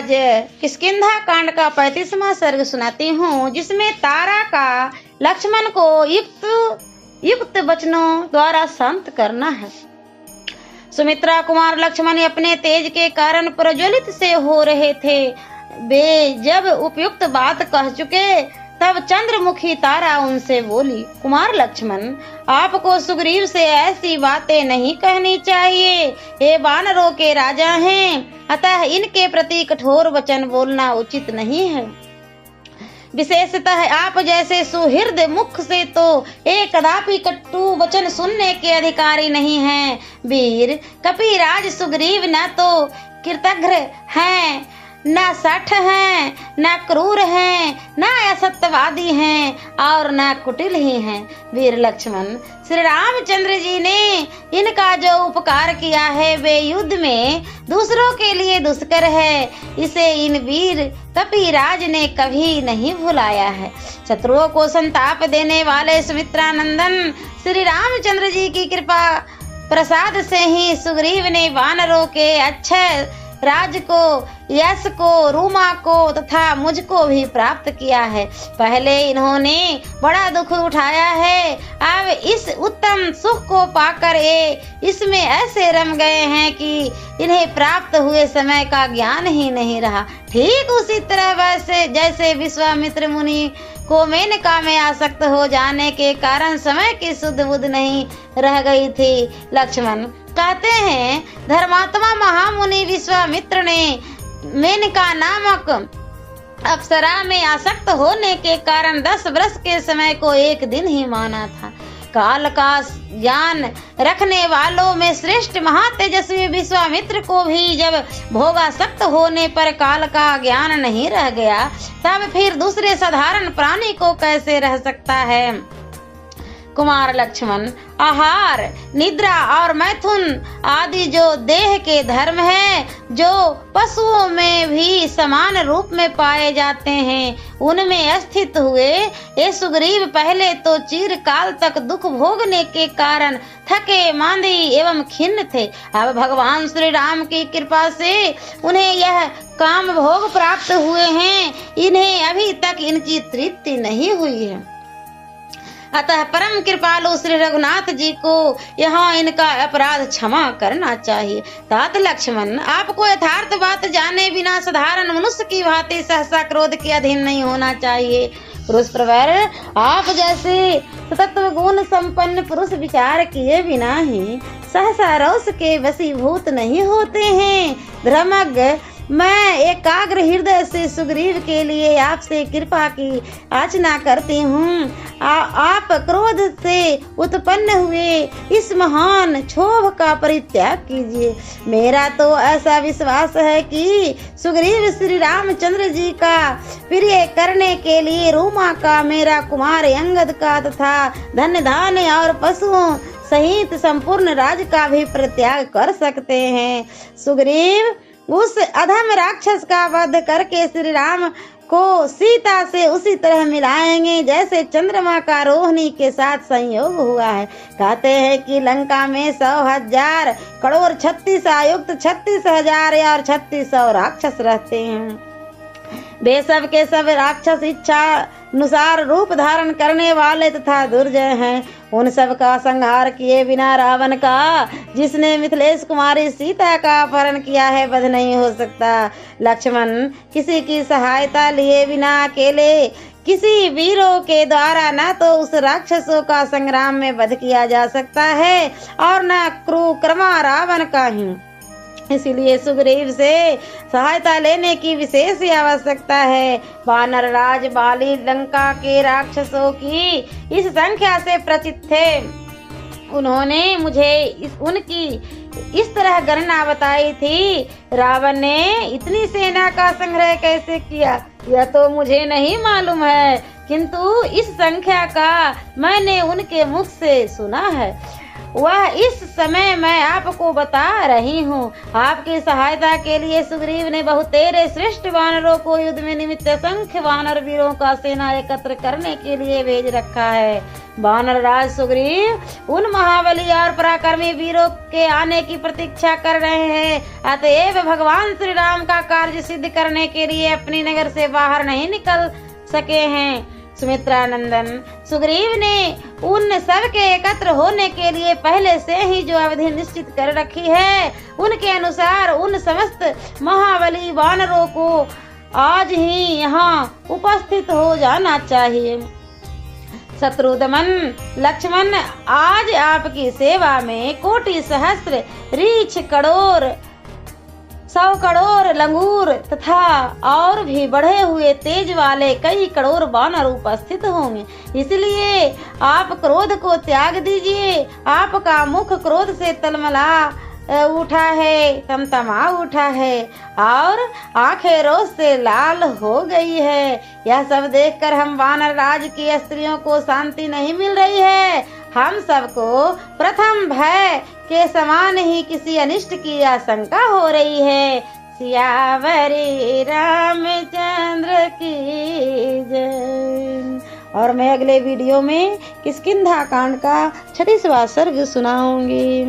आज किष्किंधा कांड का 35वां सर्ग सुनाती हूँ, जिसमें तारा का लक्ष्मण को युक्त वचनों द्वारा शांत करना है। सुमित्रा कुमार लक्ष्मण अपने तेज के कारण प्रज्वलित से हो रहे थे। वे जब उपयुक्त बात कह चुके तब चंद्रमुखी तारा उनसे बोली, कुमार लक्ष्मण, आपको सुग्रीव से ऐसी बातें नहीं कहनी चाहिए। ये वानरों के राजा हैं, अतः इनके प्रति कठोर वचन बोलना उचित नहीं है। विशेषतः आप जैसे सुहृद मुख से तो एक कदापि कटु वचन सुनने के अधिकारी नहीं हैं। वीर कपिराज सुग्रीव न तो कृतघ्न हैं, न सठ हैं, न क्रूर हैं, न असत्यवादी हैं और न कुटिल ही हैं। वीर लक्ष्मण, श्री रामचंद्र जी ने इनका जो उपकार किया है वे युद्ध में दूसरों के लिए दुष्कर है। इसे इन वीर कपिराज ने कभी नहीं भुलाया है। शत्रुओं को संताप देने वाले सुमित्रा नंदन श्री रामचंद्र जी की कृपा प्रसाद से ही सुग्रीव ने वानरों के अक्षय राज को, यश को, रूमा को तथा मुझको भी प्राप्त किया है। पहले इन्होंने बड़ा दुख उठाया है, अब इस उत्तम सुख को पाकर ये इसमें ऐसे रम गए हैं कि इन्हें प्राप्त हुए समय का ज्ञान ही नहीं रहा। ठीक उसी तरह वैसे जैसे विश्वामित्र मुनि को मेनका में आसक्त हो जाने के कारण समय की सुध बुध नहीं रह गई थी। लक्ष्मण कहते हैं, धर्मात्मा महामुनि विश्वामित्र ने मेनका नामक अप्सरा में आसक्त होने के कारण 10 वर्ष के समय को एक दिन ही माना था। काल का ज्ञान रखने वालों में श्रेष्ठ महातेजस्वी विश्वामित्र को भी जब भोगासक्त होने पर काल का ज्ञान नहीं रह गया, तब फिर दूसरे साधारण प्राणी को कैसे रह सकता है। कुमार लक्ष्मण, आहार, निद्रा और मैथुन आदि जो देह के धर्म है, जो पशुओं में भी समान रूप में पाए जाते हैं, उनमें स्थित हुए ये सुग्रीव पहले तो चिरकाल तक दुख भोगने के कारण थके मांदे एवं खिन्न थे। अब भगवान श्री राम की कृपा से उन्हें यह काम भोग प्राप्त हुए हैं। इन्हें अभी तक इनकी तृप्ति नहीं हुई है। अतः परम कृपालु श्री रघुनाथ जी को यहाँ इनका अपराध क्षमा करना चाहिए। तात लक्ष्मण, आपको यथार्थ बात जाने बिना साधारण मनुष्य की भांति सहसा क्रोध के अधीन नहीं होना चाहिए। पुरुष प्रवर, आप जैसे तत्व गुण संपन्न पुरुष विचार किए बिना ही सहसा रोष के वशीभूत नहीं होते हैं। धर्मज्ञ, मैं एकाग्र हृदय से सुग्रीव के लिए आपसे कृपा की याचना करती हूँ। आप क्रोध से उत्पन्न हुए इस महान क्षोभ का परित्याग कीजिए। मेरा तो ऐसा विश्वास है कि सुग्रीव श्री रामचंद्र जी का प्रिय करने के लिए रूमा का, मेरा कुमार अंगद का तथा धन धान्य और पशुओं सहित संपूर्ण राज का भी परित्याग कर सकते हैं। सुग्रीव उस अधम राक्षस का वध करके श्री राम को सीता से उसी तरह मिलाएंगे जैसे चंद्रमा का रोहिणी के साथ संयोग हुआ है। कहते हैं कि लंका में 100,000 करोड़ 36 आयुक्त 36,000 और 3600 राक्षस रहते हैं। वे सब के सब राक्षस इच्छा अनुसार रूप धारण करने वाले तथा दुर्जय हैं। उन सब का संहार किए बिना रावण का, जिसने मिथिलेश कुमारी सीता का अपहरण किया है, वध नहीं हो सकता। लक्ष्मण, किसी की सहायता लिए बिना अकेले किसी वीरों के द्वारा न तो उस राक्षसों का संग्राम में वध किया जा सकता है और न क्रूरमा रावण का ही। इसीलिए सुग्रीव से सहायता लेने की विशेष आवश्यकता है। वानर राज बाली लंका के राक्षसों की इस संख्या से परिचित थे। उन्होंने मुझे उनकी इस तरह गणना बताई थी। रावण ने इतनी सेना का संग्रह कैसे किया यह तो मुझे नहीं मालूम है, किंतु इस संख्या का मैंने उनके मुख से सुना है। वह इस समय मैं आपको बता रही हूँ। आपकी सहायता के लिए सुग्रीव ने बहुतेरे श्रेष्ठ वानरों को युद्ध में निमित्त असंख्य वानर वीरों का सेना एकत्र करने के लिए भेज रखा है। वानर राज सुग्रीव उन महाबली और पराक्रमी वीरों के आने की प्रतीक्षा कर रहे हैं। अतएव भगवान श्री राम का कार्य सिद्ध करने के लिए अपनी नगर से बाहर नहीं निकल सके हैं। सुमित्रा नंदन सुग्रीव ने उन सब के एकत्र होने के लिए पहले से ही जो अवधि निश्चित कर रखी है, उनके अनुसार उन समस्त महाबली वानरों को आज ही यहाँ उपस्थित हो जाना चाहिए। शत्रुदमन लक्ष्मण आज आपकी सेवा में कोटि सहस्त्र रीछ करोड़ 100 करोड़ लंगूर तथा और भी बढ़े हुए तेज वाले कई करोड़ वानर उपस्थित होंगे। इसलिए आप क्रोध को त्याग दीजिए। आपका मुख क्रोध से तलमला उठा है, तमतमा उठा है और आंखें रोष से लाल हो गई है। यह सब देखकर हम वानर राज की स्त्रियों को शांति नहीं मिल रही है। हम सबको प्रथम भय के समान ही किसी अनिष्ट की आशंका हो रही है। सियावरी रामचंद्र की जय। और मैं अगले वीडियो में किष्किंधा कांड का 36वां सर्ग सुनाऊंगी।